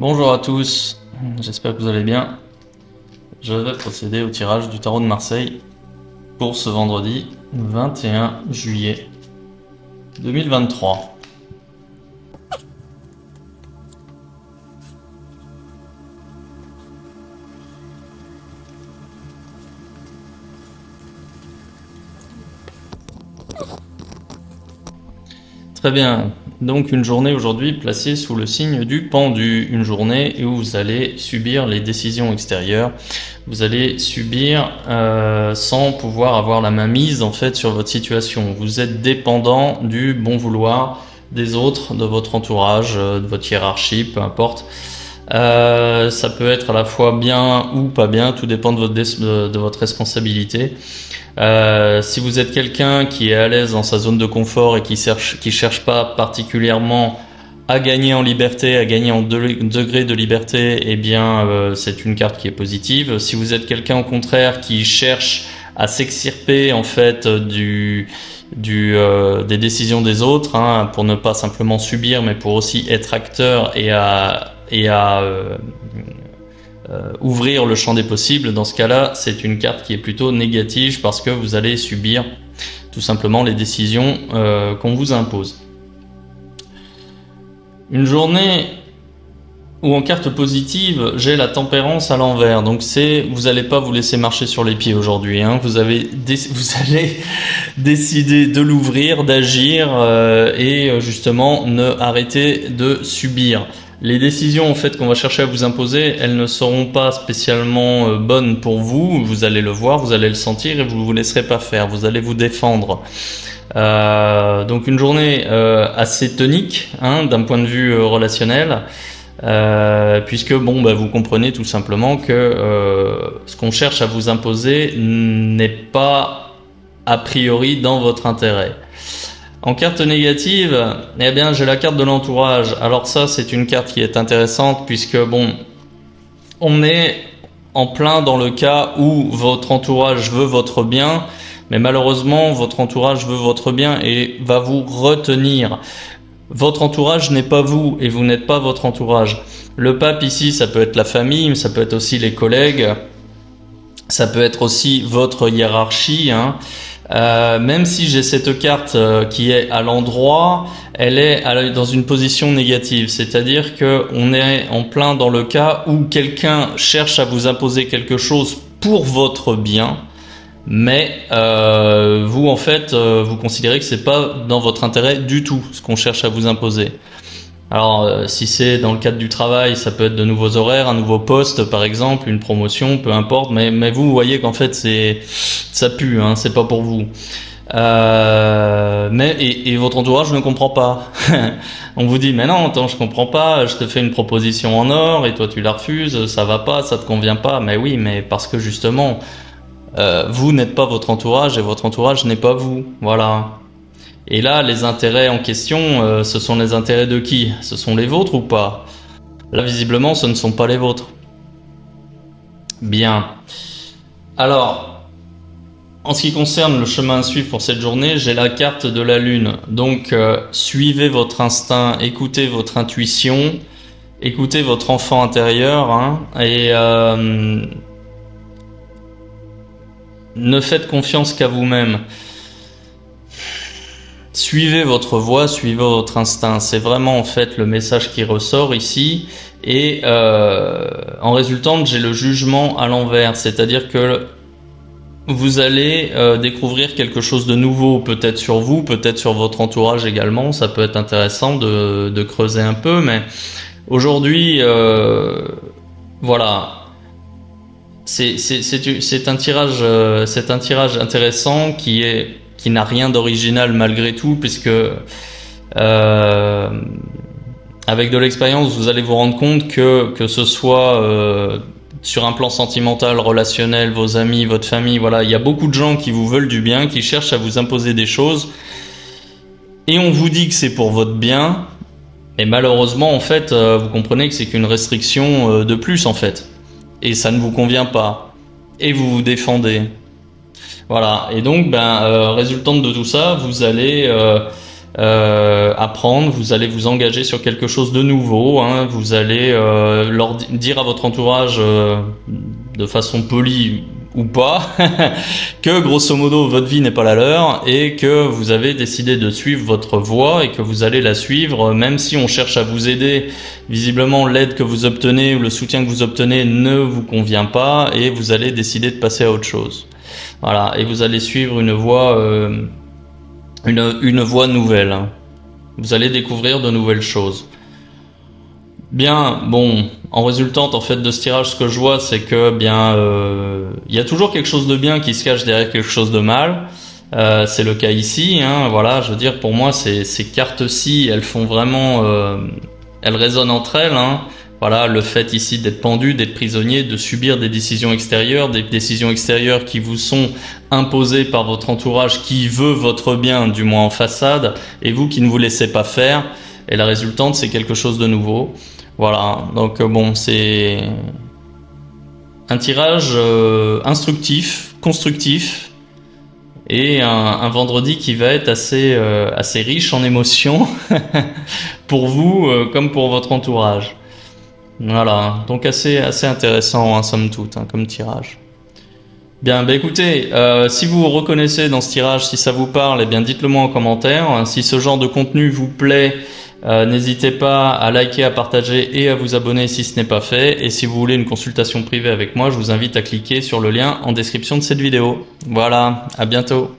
Bonjour à tous, j'espère que vous allez bien. Je vais procéder au tirage du tarot de Marseille pour ce vendredi 21 juillet 2023. Très bien, donc une journée aujourd'hui placée sous le signe du pendu, une journée où vous allez subir les décisions extérieures, vous allez subir sans pouvoir avoir la main mise en fait sur votre situation. Vous êtes dépendant du bon vouloir des autres, de votre entourage, de votre hiérarchie, peu importe. Ça peut être à la fois bien ou pas bien, tout dépend de votre responsabilité. Si vous êtes quelqu'un qui est à l'aise dans sa zone de confort et qui cherche pas particulièrement à gagner en liberté, à gagner en degré de liberté, eh bien c'est une carte qui est positive. Si vous êtes quelqu'un au contraire qui cherche à s'extirper en fait des décisions des autres, hein, pour ne pas simplement subir, mais pour aussi être acteur et à ouvrir le champ des possibles, dans ce cas-là, c'est une carte qui est plutôt négative parce que vous allez subir tout simplement les décisions qu'on vous impose. Une journée où en carte positive, j'ai la tempérance à l'envers. Donc vous n'allez pas vous laisser marcher sur les pieds aujourd'hui, hein. Vous allez décider de l'ouvrir, d'agir et justement ne arrêter de subir. Les décisions en fait qu'on va chercher à vous imposer, elles ne seront pas spécialement bonnes pour vous. Vous allez le voir, vous allez le sentir et vous ne vous laisserez pas faire. Vous allez vous défendre. Donc une journée assez tonique, hein, d'un point de vue relationnel, puisque vous comprenez tout simplement que ce qu'on cherche à vous imposer n'est pas a priori dans votre intérêt. En carte négative, eh bien, j'ai la carte de l'entourage. Alors ça, c'est une carte qui est intéressante puisque on est en plein dans le cas où votre entourage veut votre bien, mais malheureusement, votre entourage veut votre bien et va vous retenir. Votre entourage n'est pas vous et vous n'êtes pas votre entourage. Le pape ici, ça peut être la famille, mais ça peut être aussi les collègues, ça peut être aussi votre hiérarchie, hein. Même si j'ai cette carte qui est à l'endroit, elle est dans une position négative, c'est-à-dire que on est en plein dans le cas où quelqu'un cherche à vous imposer quelque chose pour votre bien, mais vous en fait vous considérez que c'est pas dans votre intérêt du tout ce qu'on cherche à vous imposer. Alors si c'est dans le cadre du travail, ça peut être de nouveaux horaires, un nouveau poste par exemple, une promotion, peu importe, mais vous voyez qu'en fait ça pue, hein, c'est pas pour vous. Et votre entourage ne comprend pas. On vous dit mais non, attends, je comprends pas, je te fais une proposition en or et toi tu la refuses, ça va pas, ça te convient pas. Mais oui, mais parce que justement vous n'êtes pas votre entourage et votre entourage n'est pas vous. Voilà. Et là, les intérêts en question, ce sont les intérêts de qui? Ce sont les vôtres ou pas? Là, visiblement, ce ne sont pas les vôtres. Bien. Alors, en ce qui concerne le chemin à suivre pour cette journée, j'ai la carte de la Lune. Donc, suivez votre instinct, écoutez votre intuition, écoutez votre enfant intérieur, hein, et ne faites confiance qu'à vous-même. Suivez votre voix, suivez votre instinct. C'est vraiment en fait le message qui ressort ici. Et en résultante, j'ai le jugement à l'envers. C'est-à-dire que vous allez découvrir quelque chose de nouveau, peut-être sur vous, peut-être sur votre entourage également. Ça peut être intéressant de creuser un peu. Mais aujourd'hui, voilà. C'est un tirage intéressant qui n'a rien d'original malgré tout, puisque avec de l'expérience, vous allez vous rendre compte que ce soit sur un plan sentimental, relationnel, vos amis, votre famille, voilà, il y a beaucoup de gens qui vous veulent du bien, qui cherchent à vous imposer des choses, et on vous dit que c'est pour votre bien, et malheureusement, en fait, vous comprenez que c'est qu'une restriction de plus, en fait, et ça ne vous convient pas, et vous vous défendez. Voilà, et donc résultante de tout ça, vous allez apprendre, vous allez vous engager sur quelque chose de nouveau, hein, vous allez leur dire à votre entourage de façon polie ou pas que grosso modo votre vie n'est pas la leur et que vous avez décidé de suivre votre voie et que vous allez la suivre même si on cherche à vous aider. Visiblement l'aide que vous obtenez ou le soutien que vous obtenez ne vous convient pas et vous allez décider de passer à autre chose. Voilà, et vous allez suivre une voie nouvelle. Vous allez découvrir de nouvelles choses. Bien, bon, en résultante en fait de ce tirage, ce que je vois, c'est que bien, il y a toujours quelque chose de bien qui se cache derrière quelque chose de mal. C'est le cas ici, hein, voilà, je veux dire, pour moi, ces cartes-ci, elles font vraiment, elles résonnent entre elles, hein. Voilà, le fait ici d'être pendu, d'être prisonnier, de subir des décisions extérieures qui vous sont imposées par votre entourage qui veut votre bien, du moins en façade, et vous qui ne vous laissez pas faire. Et la résultante, c'est quelque chose de nouveau. Voilà, donc bon, c'est un tirage instructif, constructif, et un vendredi qui va être assez riche en émotions pour vous comme pour votre entourage. Voilà, donc assez intéressant, hein, somme toute, hein, comme tirage. Bien, bah écoutez, si vous vous reconnaissez dans ce tirage, si ça vous parle, eh bien dites-le moi en commentaire. Si ce genre de contenu vous plaît, n'hésitez pas à liker, à partager et à vous abonner si ce n'est pas fait. Et si vous voulez une consultation privée avec moi, je vous invite à cliquer sur le lien en description de cette vidéo. Voilà, à bientôt.